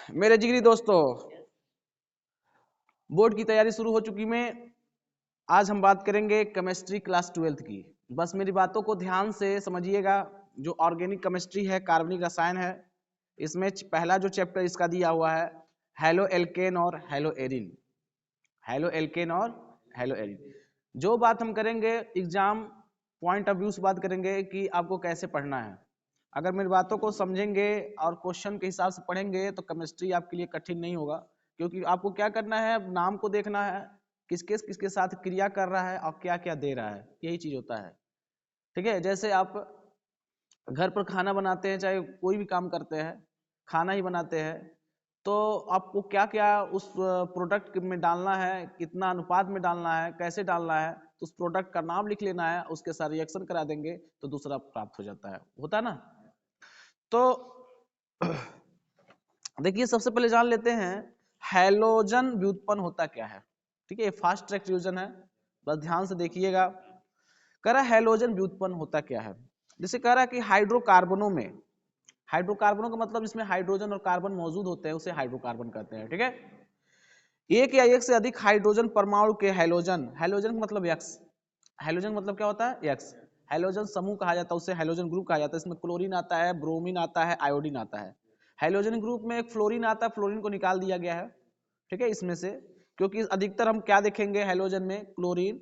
मेरे जिगरी दोस्तों, बोर्ड की तैयारी शुरू हो चुकी में। आज हम बात करेंगे केमिस्ट्री क्लास 12 की। बस मेरी बातों को ध्यान से समझिएगा। जो ऑर्गेनिक केमिस्ट्री है, कार्बनिक रसायन है, इसमें पहला जो चैप्टर इसका दिया हुआ है हेलो एल्केन और हेलो एरिन। हेलो एल्केन और हेलो एरिन। जो बात हम करेंगे एग्जाम पॉइंट ऑफ व्यू से बात करेंगे कि आपको कैसे पढ़ना है। अगर मेरी बातों को समझेंगे और क्वेश्चन के हिसाब से पढ़ेंगे तो केमिस्ट्री आपके लिए कठिन नहीं होगा, क्योंकि आपको क्या करना है, नाम को देखना है, किसके किसके साथ क्रिया कर रहा है और क्या क्या दे रहा है, यही चीज होता है। ठीक है, जैसे आप घर पर खाना बनाते हैं, चाहे कोई भी काम करते हैं, खाना ही बनाते हैं, तो आपको क्या क्या उस प्रोडक्ट में डालना है, कितना अनुपात में डालना है, कैसे डालना है, तो उस प्रोडक्ट का नाम लिख लेना है, उसके साथ रिएक्शन करा देंगे तो दूसरा प्राप्त हो जाता है, होता है ना। तो देखिए, सबसे पहले जान लेते हैं हैलोजन व्युत्पन्न होता क्या है। ठीक है, फास्ट ट्रैक रिवीजन है, बस ध्यान से देखिएगा। कह रहा है हैलोजन व्युत्पन्न होता क्या है। जैसे कह रहा है कि हाइड्रोकार्बनों में, हाइड्रोकार्बनों का मतलब इसमें हाइड्रोजन और कार्बन मौजूद होते हैं, उसे हाइड्रोकार्बन कहते हैं। ठीक है, एक या एक से अधिक हाइड्रोजन परमाणु के हैलोजन, हैलोजन मतलब एक्स, हैलोजन मतलब क्या होता है, एक्स, हैलोजन समूह कहा जाता है, उसे हैलोजन ग्रुप कहा जाता है। इसमें क्लोरीन आता है, ब्रोमीन आता है, आयोडीन आता है। हैलोजन ग्रुप में एक फ्लोरीन आता है, फ्लोरीन को निकाल दिया गया है। ठीक है, इसमें से, क्योंकि अधिकतर हम क्या देखेंगे हैलोजन में, क्लोरीन,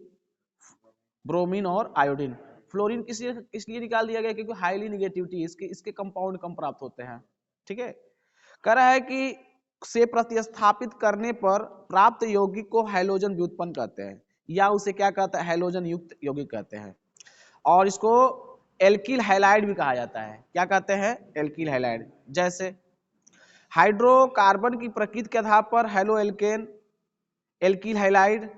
ब्रोमीन और आयोडीन। फ्लोरीन इसलिए निकाल दिया गया क्योंकि हाईली निगेटिविटी, इसके कंपाउंड कम प्राप्त होते हैं। ठीक है, कह रहा है कि से प्रतिस्थापित करने पर प्राप्त यौगिक को हैलोजन व्युत्पन्न कहते हैं, या उसे क्या कहते हैं, हैलोजन युक्त यौगिक कहते हैं। और इसको एल्किल हैलाइड भी कहा जाता है। क्या कहते हैं, एल्किल हैलाइड। जैसे हाइड्रोकार्बन की प्रकृति के आधार पर हेलो एल्केन, एल्किल हैलाइड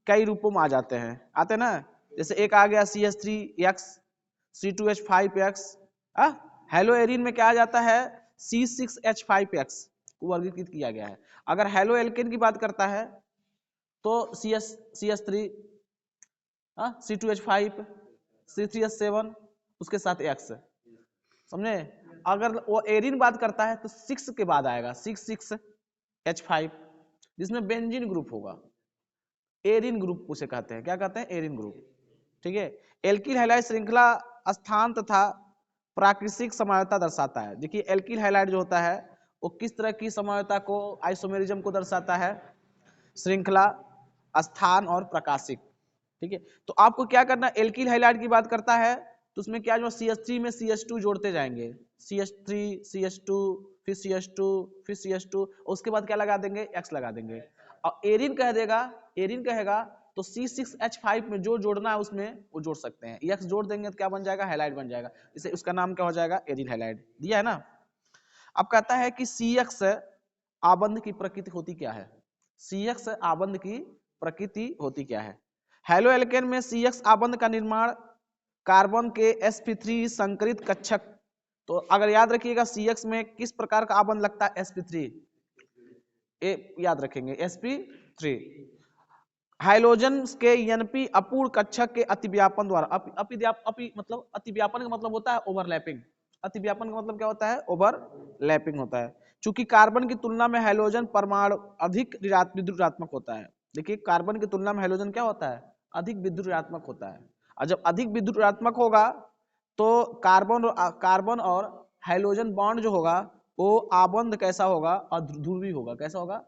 कई रूपों में आ जाते हैं, आते ना। जैसे एक आ गया CH3X, C2H5X। हेलो एरिन में क्या आ जाता है, C6H5X को वर्गीकृत किया गया है। अगर हेलो एल्केन की बात करता है तो CH3, C2H5, C3H7, उसके साथ X, समझे। अगर वो एरिन बात करता है तो 6 के बाद आएगा 6,6H5, जिसमें बेंजीन ग्रुप होगा। एरिन ग्रुप उसे कहते हैं, क्या कहते हैं, एरिन ग्रुप। ठीक है, एल्किल हैलाइड श्रृंखला स्थान तथा प्राकृतिक समयोता दर्शाता है। देखिए, एल्किल हैलाइड जो होता है वो किस तरह की समयोता को, आइसोमेरिज्म को दर्शाता है, श्रृंखला, स्थान और प्रकाशिक। ठीक है, तो आपको क्या करना, एल्किल हैलाइड की बात करता है तो उसमें क्या, जो CH3 में CH2 जोड़ते जाएंगे, CH3, CH2, फिर CH2, फिर CH2, उसके बाद क्या लगा देंगे, X लगा देंगे। और एरिन कह देगा, एरिन कहेगा तो C6H5 में जो जोड़ना है उसमें वो जोड़ सकते हैं, X जोड़ देंगे तो क्या बन जाएगा, हैलाइड बन जाएगा। इसे उसका नाम क्या हो जाएगा, एरिन हैलाइड दिया है ना। अब कहता है कि CX आबंध की प्रकृति होती क्या है, CX आबंध की प्रकृति होती क्या है। हेलो एल्केन में CX आबंध का निर्माण कार्बन के sp3 संकरित कक्षक, तो अगर याद रखिएगा CX में किस प्रकार का आबंध लगता है, sp3, याद रखेंगे sp3। हाइलोजन के NP अपूर्ण कक्षक के अतिव्यापन द्वारा, मतलब अतिव्यापन का मतलब होता है ओवरलैपिंग, अतिव्यापन का मतलब क्या होता है, ओवरलैपिंग होता है। चूंकि कार्बन की तुलना में हाइलोजन परमाणु अधिक विद्युत ऋणात्मक होता है। देखिए, कार्बन की तुलना में हाइलोजन क्या होता है, अधिक विद्युत ऋणात्मक होता है। और जब अधिक विद्युत ऋणात्मक होगा तो कार्बन और हाइलोजन बॉन्ड जो होगा वो आबंध कैसा होगा, अध्रुवी होगा। कैसा होगा,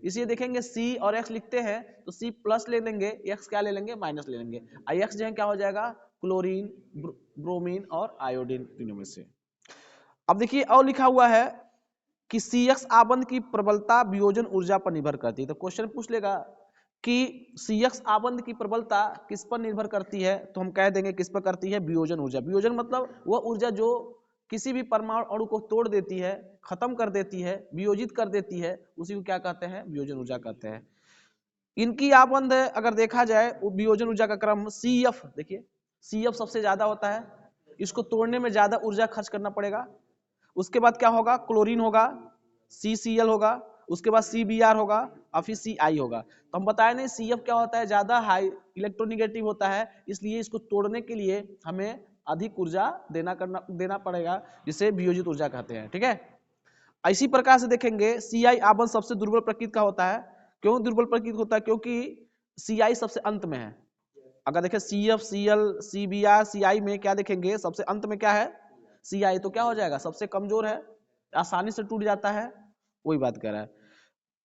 इसे देखेंगे C और X लिखते हैं तो C प्लस ले लेंगे, X क्या ले लेंगे, माइनस ले लेंगे। X जो है क्या हो जाएगा, क्लोरीन, ब्रोमीन और आयोडीन, तीनों में से। अब देखिए और लिखा हुआ है कि CX आबंध की प्रबलता वियोजन ऊर्जा पर निर्भर करती है। तो क्वेश्चन पूछ लेगा कि CX आबंध की प्रबलता किस पर निर्भर करती है, तो हम कह देंगे किस पर करती है, वियोजन ऊर्जा। वियोजन मतलब वह ऊर्जा जो किसी भी परमाणु अणु को तोड़ देती है, खत्म कर देती है, वियोजित कर देती है, उसी को क्या कहते हैं, वियोजन ऊर्जा कहते हैं। इनकी आबंध अगर देखा जाए वियोजन ऊर्जा का क्रम CF, देखिए CF सबसे ज्यादा होता है, इसको तोड़ने में ज्यादा ऊर्जा खर्च करना पड़ेगा। उसके बाद क्या होगा, क्लोरीन होगा, CCl होगा, उसके बाद CBr होगा और फिर CI होगा। तो हम बताए नहीं, CF क्या होता है, ज्यादा हाई इलेक्ट्रोनिगेटिव होता है, इसलिए इसको तोड़ने के लिए हमें अधिक ऊर्जा देना पड़ेगा, जिसे वियोजित ऊर्जा कहते हैं। ठीक है, इसी प्रकार से देखेंगे Ci आबंध सबसे दुर्बल प्रकृति का होता है। क्यों दुर्बल प्रकृति होता है? क्योंकि Ci सबसे अंत में है। अगर देखें CF, Cl, Cbr, Ci में क्या देखेंगे? सबसे अंत में क्या है? Ci, तो क्या हो जाएगा? सबसे कमजोर है, आसानी से टूट जाता है, वही बात कर रहा है।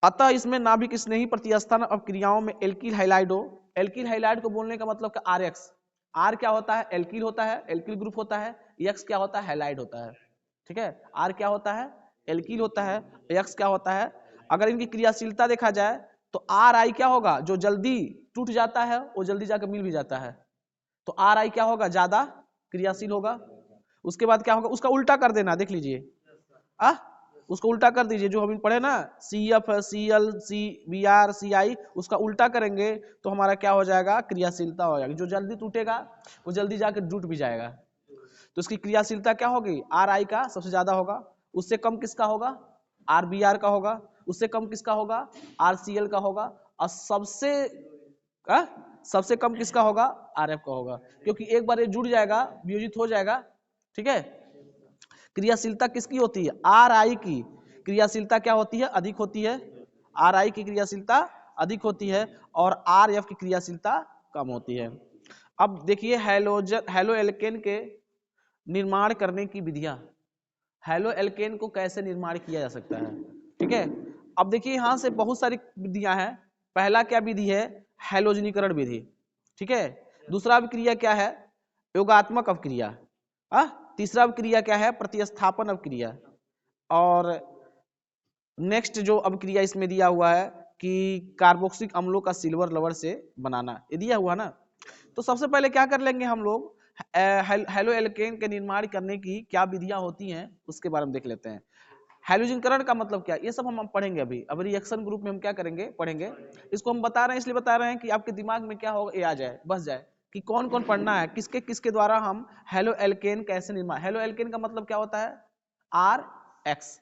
अतः इसमें नाभिक स्नेही प्रतिस्थान अपक्रियाओं में एल्किल हैलाइड हो। एल्किल हैलाइड को बोलने का मतलब क्या? RX। R क्या होता है? एल्किल होता है, एल्किल ग्रुप होता है। X क्या होता है? हैलाइड होता है। ठीक है, R क्या होता है? एल्किल होता है। X क्या होता है? अगर इनकी क्रियाशीलता देखा जाए तो Ri क्या होगा? जो जल्दी टूट जाता है वो जल्दी जाकर मिल भी जाता है, तो Ri क्या होगा? ज्यादा क्रियाशील होगा। उसके बाद क्या होगा? उसका उल्टा कर देना, देख लीजिए, उसको उल्टा कर दीजिए। जो हम पढ़े ना CF, Cl, Cbr, Ci, उसका उल्टा करेंगे तो हमारा क्या हो जाएगा? क्रियाशीलता हो जाएगी। जो जल्दी टूटेगा वो जल्दी जाकर टूट भी जाएगा, तो इसकी क्रियाशीलता क्या होगी? Ri का सबसे ज्यादा होगा। उससे कम किसका होगा? Rbr का होगा। उससे कम किसका होगा? Rcl का होगा। और सबसे कम किसका होगा? Rf का होगा, क्योंकि एक बार ये जुड़ जाएगा, वियोजित हो जाएगा। ठीक है, क्रियाशीलता किसकी होती है? Ri की क्रियाशीलता क्या होती है? अधिक होती है। Ri की क्रियाशीलता अधिक होती है और Rf की क्रियाशीलता कम होती है। अब देखिए हेलो एल्केन के निर्माण करने की विधियां। हेलो एल्केन को कैसे निर्माण किया जा सकता है? ठीक है, अब देखिए यहां से बहुत सारी विधियां हैं। पहला क्या विधि है? हैलोजनीकरण विधि। ठीक है, दूसरा अभिक्रिया क्या है? योगात्मक अभिक्रिया। तीसरा अभिक्रिया क्या है? प्रतिस्थापन अभिक्रिया। और नेक्स्ट जो अभिक्रिया इसमें दिया हुआ है कि कार्बोक्सिलिक अम्लों का सिल्वर लवण से बनाना, ये दिया हुआ ना। तो सबसे पहले क्या कर लेंगे हम लोग? हेलो एल्केन के निर्माण करने की क्या विधियां होती हैं उसके बारे में देख लेते हैं। हैलोजनीकरण का मतलब क्या? ये सब हम पढ़ेंगे अभी। अब रिएक्शन ग्रुप में हम क्या करेंगे? पढ़ेंगे। इसको हम बता रहे हैं, इसलिए बता रहे हैं कि आपके दिमाग में क्या होगा, ये आ जाए, बस जाए कि कौन कौन पढ़ना है, किसके किसके द्वारा हम हेलो एल्केन कैसे निर्माण। हेलो एल्केन का मतलब क्या होता है? RX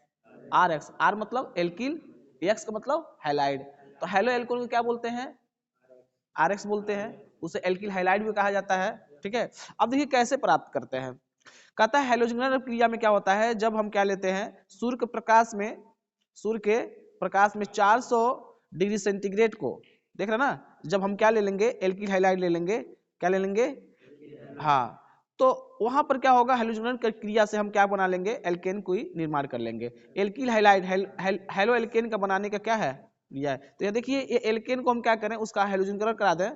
R मतलब एल्किल, X का मतलब हैलाइड। तो हेलो एल्केन को क्या बोलते हैं? RX बोलते हैं। उसे एल्किल हैलाइड भी कहा जाता है। ठीक है, अब देखिए कैसे प्राप्त करते हैं। कहता है हैलोजनीकरण क्रिया में क्या होता है? जब हम क्या लेते हैं? सूर्य के प्रकाश में 400 डिग्री सेंटीग्रेड को देख रहे ना, जब हम क्या ले लेंगे? एल्किल हैलाइड ले लेंगे। क्या ले लेंगे? हाँ, तो वहां पर क्या होगा? हैलोजनीकरण क्रिया से हम क्या बना लेंगे? एल्केन को ही निर्माण कर लेंगे। एल्किल हैलाइड हेलो एल्केन का बनाने का क्या है? लिया है। तो ये देखिए, ये एल्केन को हम क्या करें? उसका हैलोजनीकरण करा दें।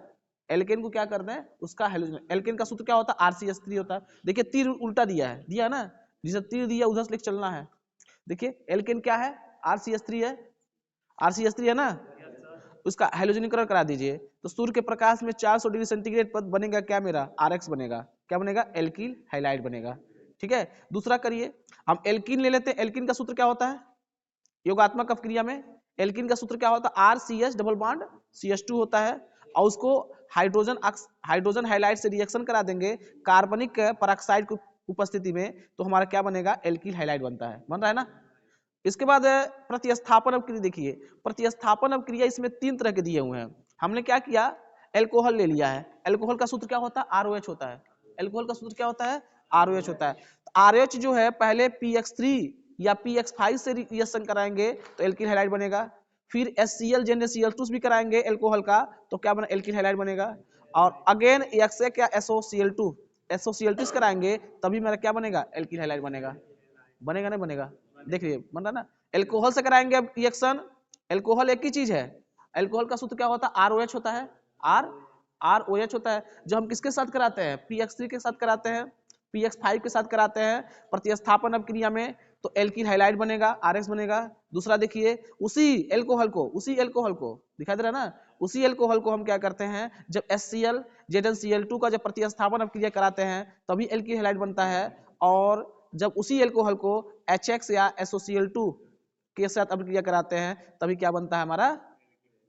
एल्केन को क्या कर दें? उसका हैलोजन। एल्केन का सूत्र क्या होता है? RCH3 होता है। देखिए तीर उल्टा दिया है, दिया ना, जिसे तीर दिया उधर से लेकर चलना है। देखिए एल्केन क्या है? RCH3 है। RCH3 है ना, उसका हैलोजनीकरण करा दीजिए। तो सूर्य के प्रकाश में 400 डिग्री सेंटीग्रेड पर बनेगा क्या? मेरा RX बनेगा। क्या बनेगा? एल्किल हैलाइड बनेगा। ठीक है, दूसरा करिए। हम एल्किन ले लेते हैं। एल्किन का सूत्र क्या होता है? योगात्मक अपक्रिया में एल्किन का सूत्र क्या होता है? RCH डबल बॉन्ड CH2 होता है। और उसको हाइड्रोजन हाइलाइड से रिएक्शन करा देंगे कार्बनिक पेरोक्साइड की उपस्थिति में, तो हमारा क्या बनेगा? एल्किल हाइलाइड बनता है। बन रहा है ना। इसके बाद प्रतिस्थापन अभिक्रिया देखिए। प्रतिस्थापन अभिक्रिया इसमें 3 तरह के दिए हुए हैं। हमने क्या किया? एल्कोहल ले लिया है। एल्कोहल का सूत्र क्या होता है? ROH होता है। एल्कोहल का सूत्र क्या होता है? ROH होता है। ROH जो है पहले PX3 या PX5 से रिएक्शन कराएंगे तो एल्किल हैलाइड बनेगा। फिर HCl Cl2 भी कराएंगे एल्कोहल का, तो क्या बना? एल्किल हैलाइड बनेगा। और अगेन क्या SOCl2 कराएंगे तभी मेरा क्या बनेगा? एल्किल हैलाइड बनेगा। बनेगा नहीं बनेगा? देखिए बन रहा ना। एल्कोहल से कराएंगे अब रिएक्शन। एल्कोहल एक ही चीज है। एल्कोहल का सूत्र क्या होता है? ROH होता है। ROH होता है। जो हम किसके साथ कराते हैं? PX3 के साथ कराते हैं, PX5 के साथ कराते हैं प्रतिस्थापन अभिक्रिया में, तो एल्किल हैलाइड बनेगा, RX बनेगा। दूसरा देखिए, उसी एल्कोहल को दिखा दे रहा ना, उसी एल्कोहल को हम क्या करते हैं? जब HCl ZnCl2 का जब प्रतिस्थापन अभिक्रिया कराते हैं तभी एल्किल हैलाइड बनता है। और जब उसी एल्कोहल को HX या SOCl2 के साथ अभिक्रिया कराते हैं तभी क्या बनता है? हमारा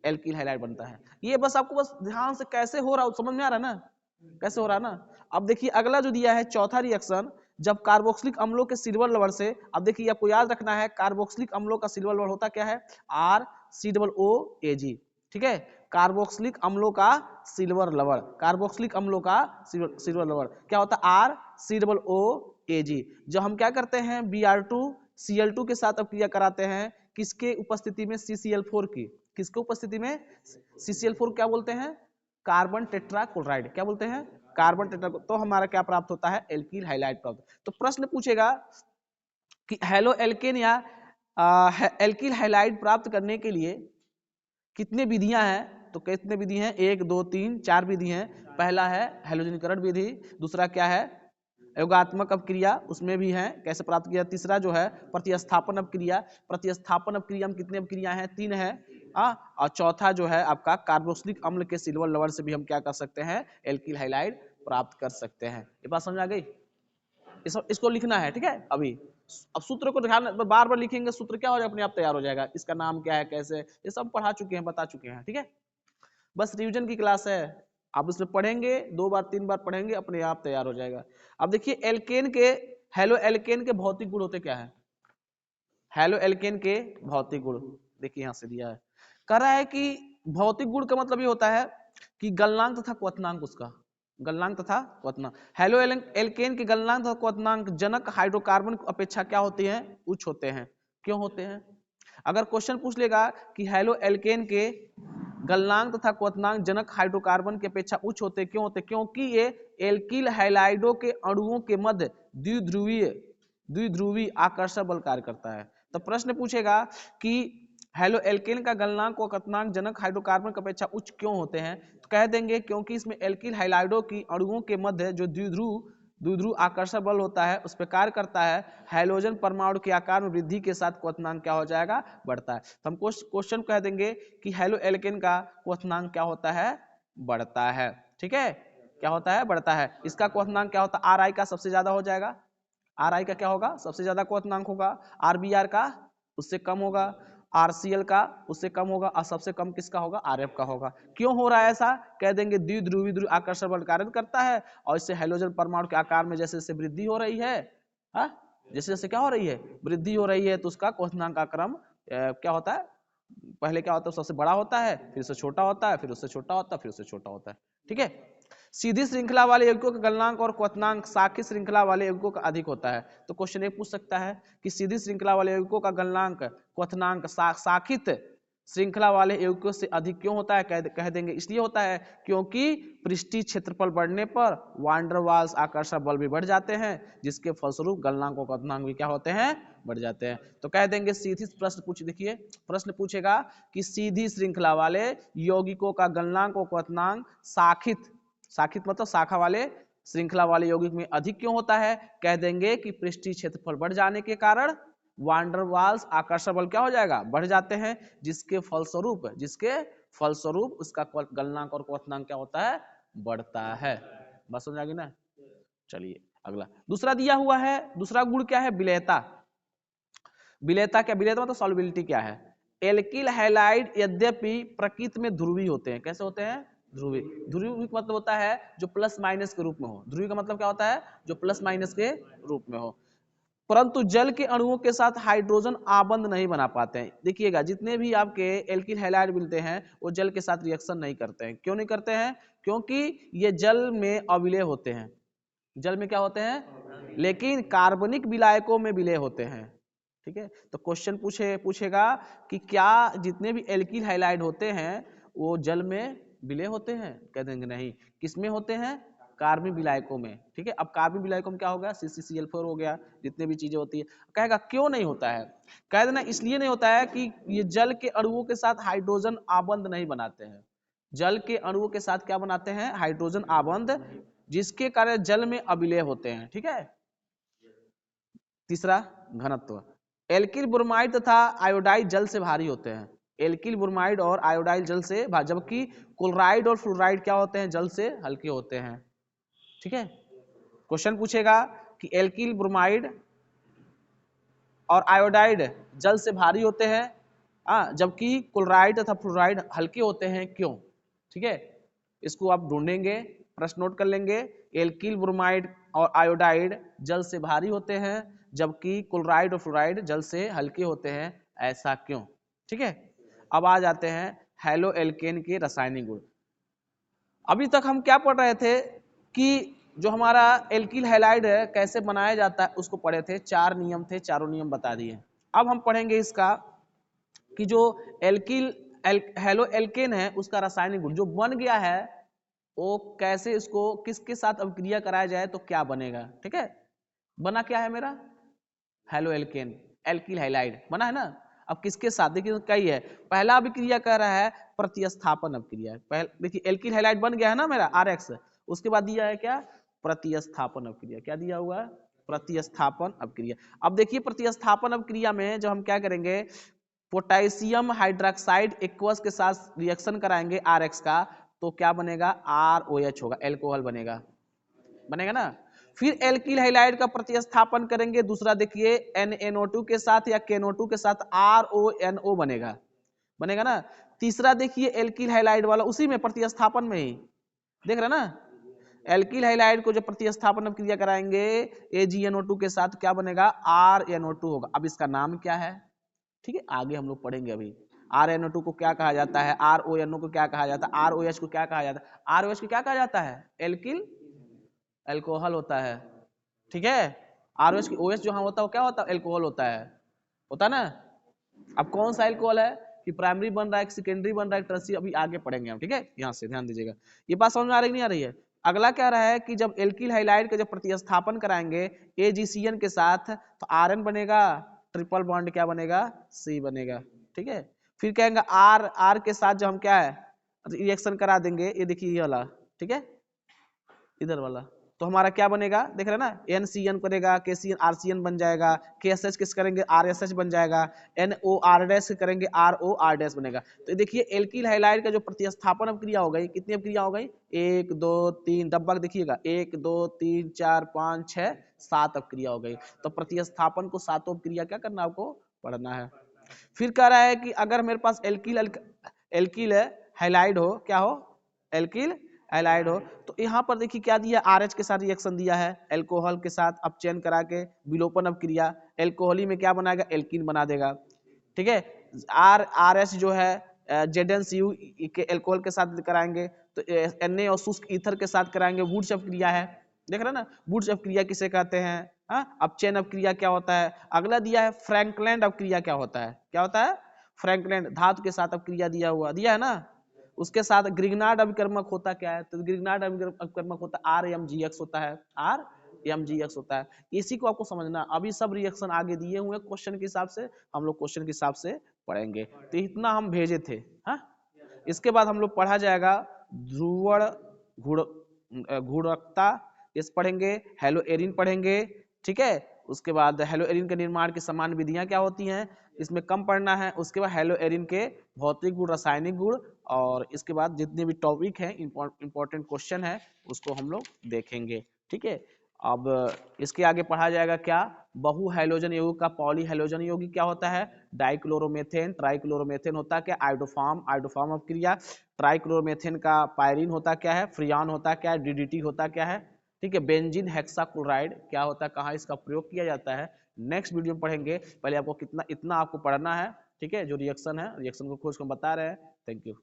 एल्किल हैलाइड बनता है। ये बस आपको बस ध्यान से कैसे हो रहा है समझ में आ रहा है ना, कैसे हो रहा है ना। अब देखिए अगला जो दिया है चौथा रिएक्शन, जब कार्बोक्सिलिक अम्लों के सिल्वर लवण से। अब देखिए आपको याद रखना है कार्बोक्सिलिक अम्लों का सिल्वर लवण होता क्या है? RCOOAG। ठीक है, कार्बोक्सिलिक अम्लों का सिल्वर लवण, कार्बोक्सिलिक अम्लों का सिल्वर लवण क्या होता है? RCOOAG। जो हम क्या करते हैं? Br2 Cl2 के साथ अब क्रिया कराते हैं, किसके उपस्थिति में? CCl4 की। किसके उपस्थिति में? CCl4 क्या बोलते हैं? Carbon tetrachloride. क्या बोलते हैं? Carbon tetra. तो हमारा क्या प्राप्त होता है? एल्किल हाइलाइड प्राप्त। तो प्रश्न पूछेगा कि हेलो एल्केन या एल्किल हाइलाइड प्राप्त करने के लिए कितने विधियां हैं? तो कितने विधि हैं? 1 2 3 4 विधि हैं। पहला है हैलोजनीकरण विधि, दूसरा क्या है? योगात्मक अपक्रिया, उसमें भी है कैसे प्राप्त किया। तीसरा जो है प्रतिस्थापन अपक्रिया। प्रतिस्थापन अपक्रिया में कितने अपक्रिया हैं? 3 है। और चौथा जो है आपका कार्बोक्सिलिक अम्ल के सिल्वर लवण से भी हम क्या कर सकते हैं? एल्किल हाइलाइड प्राप्त कर सकते हैं। ये बात समझ आ गई? इसको लिखना है, ठीक है। अभी अब सूत्र को ध्यान बार बार लिखेंगे, सूत्र क्या हो जाएगा? अपने आप तैयार हो जाएगा। इसका नाम क्या है, कैसे, ये सब पढ़ा चुके हैं, बता चुके हैं, ठीक है। बस रिवीजन की क्लास है, आप उसमें पढ़ेंगे, 2 बार 3 बार पढ़ेंगे, अपने आप तैयार हो जाएगा। अब देखिए एल्केन के, हेलो एल्केन के भौतिक गुण होते क्या है? हेलो एल्केन के भौतिक गुण देखिए यहां से दिया है। कह रहा है कि भौतिक गुण का मतलब ये होता है कि गलनांक तथा क्वथनांक, उसका गलनांक तथा क्वथनांक। हेलो एल्केन के गलनांक तथा क्वथनांक जनक हाइड्रोकार्बन की अपेक्षा क्या होती है? उच्च होते हैं। क्यों होते हैं? अगर क्वेश्चन पूछ लेगा कि हेलो एल्केन के गलनांक तथा क्वथनांक जनक हाइड्रोकार्बन की अपेक्षा उच्च होते, क्यों होते? क्योंकि ये एल्किल हैलाइडों के अणुओं के मध्य द्विध्रुवीय आकर्षण बल कार्य करता है। तो प्रश्न पूछेगा कि हेलो एल्केन का गलनांक व क्वथनांक जनक हाइड्रोकार्बन की अपेक्षा उच्च क्यों होते हैं? तो कह देंगे क्योंकि इसमें एल्किल हैलाइडों की अणुओं के मध्य जो द्विध्रुव आकर्षण बल होता है उस पर कार्य करता है। हाइड्रोजन परमाणु के आकार में वृद्धि के साथ क्वथनांक क्या हो जाएगा? बढ़ता है। तो हम क्वेश्चन कह देंगे कि हेलो एल्केन का क्वथनांक क्या होता है? बढ़ता है, ठीक है। क्या होता है? बढ़ता है। इसका क्वथनांक क्या होता है? Ri का सबसे ज्यादा हो जाएगा। Ri का क्या होगा? सबसे ज्यादा क्वथनांक होगा। Rbr का उससे कम होगा, RCl का उससे कम होगा, और सबसे कम किसका होगा? Rf का होगा। क्यों हो रहा है ऐसा? कह देंगे द्विध्रुवीय आकर्षण बल कार्य करता है, और इससे हाइड्रोजन परमाणु के आकार में जैसे जैसे वृद्धि हो रही है, जैसे जैसे क्या हो रही है? वृद्धि हो रही है, तो उसका क्वथनांक का क्रम क्या होता है? पहले क्या होता है? सबसे बड़ा होता है, फिर उससे छोटा होता है, फिर उससे छोटा होता है, फिर उससे छोटा होता है, ठीक है। सीधी श्रृंखला वाले यौगिकों का गलनांक और क्वथनांक शाखित श्रृंखला वाले यौगिकों का अधिक होता है। तो क्वेश्चन एक पूछ सकता है कि सीधी श्रृंखला वाले यौगिकों का गलनांक क्वथनांक शाखित श्रृंखला वाले यौगिकों से अधिक क्यों होता है? कह देंगे इसलिए होता है क्योंकि पृष्ठीय क्षेत्रफल बढ़ने पर वान डेर वाल्स आकर्षण बल भी बढ़ जाते हैं, जिसके फलस्वरूप गलनांक और क्वथनांक भी क्या होते हैं? बढ़ जाते हैं। तो कह देंगे सीधी प्रश्न पूछ, देखिए प्रश्न पूछेगा कि सीधी श्रृंखला वाले यौगिकों का गलनांक और क्वथनांक शाखित मतलब शाखा वाले श्रृंखला वाले यौगिक में अधिक क्यों होता है? कह देंगे कि पृष्ठीय क्षेत्रफल बढ़ जाने के कारण वान डेर वाल्स आकर्षण बल क्या हो जाएगा? बढ़ जाते हैं, जिसके फलस्वरूप उसका गलनांक और क्वथनांक क्या होता है? बढ़ता है। बस समझ आ गई ना? चलिए अगला दूसरा दिया हुआ है। दूसरा गुण क्या है? विलेयता। विलेयता क्या? विलेयता मतलब सॉल्युबिलिटी क्या है? एल्किल हैलाइड यद्यपि प्रकृति में ध्रुवीय होते हैं। कैसे होते हैं? ध्रुवीय। ध्रुवीय का मतलब होता है जो प्लस माइनस के रूप में हो। ध्रुवीय का मतलब क्या होता है? जो प्लस माइनस के रूप में हो, परंतु जल के अणुओं के साथ हाइड्रोजन आबंध नहीं बना पाते हैं। देखिएगा जितने भी आपके एल्किल हैलाइड मिलते हैं वो जल के साथ रिएक्शन नहीं करते हैं। क्यों नहीं करते हैं? क्योंकि ये जल में अविलेय होते हैं। जल में क्या होते हैं? लेकिन कार्बनिक विलायकों में विलेय होते हैं, ठीक है। तो क्वेश्चन पूछेगा कि क्या जितने भी एल्किल हैलाइड होते हैं वो जल में विलेय होते हैं? कह देंगे नहीं। किसमें होते हैं? कार्बनिक विलायकों में, ठीक है। अब कार्बनिक विलायकों में क्या होगा? CCCl4 हो गया, जितने भी चीजें होती है। कहेगा क्यों नहीं होता है? कह देना इसलिए नहीं होता है कि ये जल के अणुओं के साथ हाइड्रोजन आबंध नहीं बनाते हैं। जल के अणुओं के साथ क्या बनाते हैं? हाइड्रोजन आबंध, जिसके कारण जल में अविलेय होते हैं, ठीक है। तीसरा घनत्व। एल्किल ब्रोमाइड तथा आयोडाइड जल से भारी होते हैं। एल्किल ब्रोमाइड और आयोडाइड जल से भारी, जबकि क्लोराइड और फ्लोराइड क्या होते हैं? जल से हल्के होते हैं, ठीक है। क्वेश्चन पूछेगा कि एल्किल ब्रोमाइड और आयोडाइड जल से भारी होते हैं, जबकि क्लोराइड तथा फ्लोराइड हल्के होते हैं, क्यों? ठीक है, इसको आप ढूंढेंगे, प्रश्न नोट कर लेंगे। एल्किल ब्रोमाइड और आयोडाइड जल से भारी होते हैं, जबकि क्लोराइड और फ्लोराइड जल से हल्के होते हैं, ऐसा क्यों? ठीक है। अब आ जाते हैं हैलो एल्केन के रासायनिक गुण। अभी तक हम क्या पढ़ रहे थे कि जो हमारा एल्किल हैलाइड है कैसे बनाया जाता है उसको पढ़े थे, 4 नियम थे, चारों नियम बता दिए। अब हम पढ़ेंगे इसका कि जो हेलो एल्केन है उसका रासायनिक गुण जो बन गया है वो कैसे, इसको किसके साथ अभिक्रिया कराया जाए तो क्या बनेगा। ठीक है, बना क्या है मेरा हेलो एल्केन, एल्किल हैलाइड बना है ना। अब किसके साथ, देखिए कई है, पहला अभिक्रिया कर रहा है प्रतिस्थापन अभिक्रिया। देखिए एल्किल हैलाइड बन गया है ना मेरा RX, उसके बाद दिया है क्या प्रतिस्थापन अभिक्रिया। क्या दिया हुआ है प्रतिस्थापन अभिक्रिया। अब देखिए प्रतिस्थापन अभिक्रिया में जो हम क्या करेंगे, पोटेशियम हाइड्रोक्साइड एक्वस के साथ रिएक्शन कराएंगे RX का, तो क्या बनेगा ROH होगा, एल्कोहल बनेगा, बनेगा ना। फिर एल्किल हैलाइड का प्रतिस्थापन करेंगे दूसरा, देखिए NaNO2 के साथ या KNO2 के साथ RONO बनेगा, बनेगा ना। तीसरा देखिए एल्किल हैलाइड वाला उसी में प्रतिस्थापन में ही देख रहे ना, एल्किल हैलाइड को जो प्रतिस्थापन क्रिया कराएंगे AgNO2 के साथ क्या बनेगा RNO2 होगा। अब इसका नाम क्या है, ठीक है आगे हम लोग पढ़ेंगे। अभी RNO2 को क्या कहा जाता है, RONO को क्या कहा जाता है, ROH को क्या कहा जाता है, ROH को क्या कहा जाता है एल्किल एल्कोहल होता है। ठीक है, ROH की OH जो होता है वो क्या होता है एल्कोहल होता है ना। अब कौन सा एल्कोहल है कि प्राइमरी बन रहा है, सेकेंडरी बन रहा है, टर्शियरी, अभी आगे पढ़ेंगे हम। ठीक है, यहाँ से ध्यान दीजिएगा, ये बात समझ में आ रही नहीं आ रही है। अगला क्या रहा है कि जब एल्किल हैलाइड का जब प्रतिस्थापन कराएंगे AgCN के साथ तो Rn बनेगा, ट्रिपल बॉन्ड क्या बनेगा C बनेगा। ठीक है, फिर कहेंगे R के साथ जो हम क्या है रिएक्शन करा देंगे, ये देखिए ये वाला, ठीक है इधर वाला, तो हमारा क्या बनेगा देख रहे हैं ना, NCN करेगा KCN RCN बन जाएगा, KSH किस करेंगे RSH बन जाएगा, NOR- करेंगे ROR- बनेगा। तो देखिए एल्किल हैलाइड का जो प्रतिस्थापन अभिक्रिया हो गई, कितनी अभिक्रिया हो गई 1 2 3, डब्बा देखिएगा 1 2 3 4 5 6 7 अभिक्रिया हो गई। तो प्रतिस्थापन को सातों अभिक्रिया क्या करना आपको पढ़ना है। फिर कह रहा है कि अगर मेरे पास एल्किल हैलाइड हो, क्या हो एल्किल हैलाइड हो, तो यहाँ पर देखिए क्या दिया RH के साथ रिएक्शन दिया है एल्कोहल के साथ, अपचयन करा के विलोपन अभिक्रिया, एल्कोहली में क्या बनाएगा एल्कीन बना देगा। ठीक है, RH जो है ZnCU के एल्कोहल के साथ कराएंगे, तो Na और शुष्क ईथर के साथ कराएंगे, वुड्स अभिक्रिया है, देख रहे ना वुड्स अभिक्रिया किसे कहते हैं। अपचयन अभिक्रिया क्या होता है। अगला दिया है फ्रैंकलैंड अभिक्रिया क्या होता है, क्या होता है फ्रैंकलैंड, धातु के साथ अभिक्रिया दिया है ना। उसके साथ ग्रिग्नार्ड अभिकर्मक होता क्या है, तो ग्रिग्नार्ड अभिकर्मक होता है RMGX होता है, RMGX होता है। इसी को आपको समझना, अभी सब रिएक्शन आगे दिए हुए क्वेश्चन के हिसाब से, हम लोग क्वेश्चन के हिसाब से पढ़ेंगे। तो इतना हम भेजे थे। हाँ, इसके बाद हम लोग पढ़ा जाएगा ध्रुवण घूर्णकता, इस पढ़ेंगे, हेलो एरिन पढ़ेंगे। ठीक है, उसके बाद हेलो एरिन के निर्माण की समान विधियां क्या होती हैं इसमें कम पढ़ना है। उसके बाद हेलो एरिन के भौतिक गुण, रासायनिक गुण, और इसके बाद जितने भी टॉपिक हैं इंपॉर्टेंट क्वेश्चन है उसको हम लोग देखेंगे। ठीक है, अब इसके आगे पढ़ा जाएगा क्या बहु हैलोजन यौगिक का पॉली हैलोजन यौगिक क्या होता है, डाइक्लोरोमेथेन ट्राइक्लोरोमेथेन होता है क्या, आइडोफार्म अभिक्रिया, ट्राइक्लोरोमेथेन का पायरीन होता क्या है, फ्रियान होता क्या है, DDT होता क्या है। ठीक है, बेंजीन हेक्साक्लोराइड क्या होता है, कहाँ इसका प्रयोग किया जाता है, नेक्स्ट वीडियो में पढ़ेंगे। पहले आपको इतना आपको पढ़ना है। ठीक है, जो रिएक्शन है, रिएक्शन को खोज को बता रहे हैं। Thank you.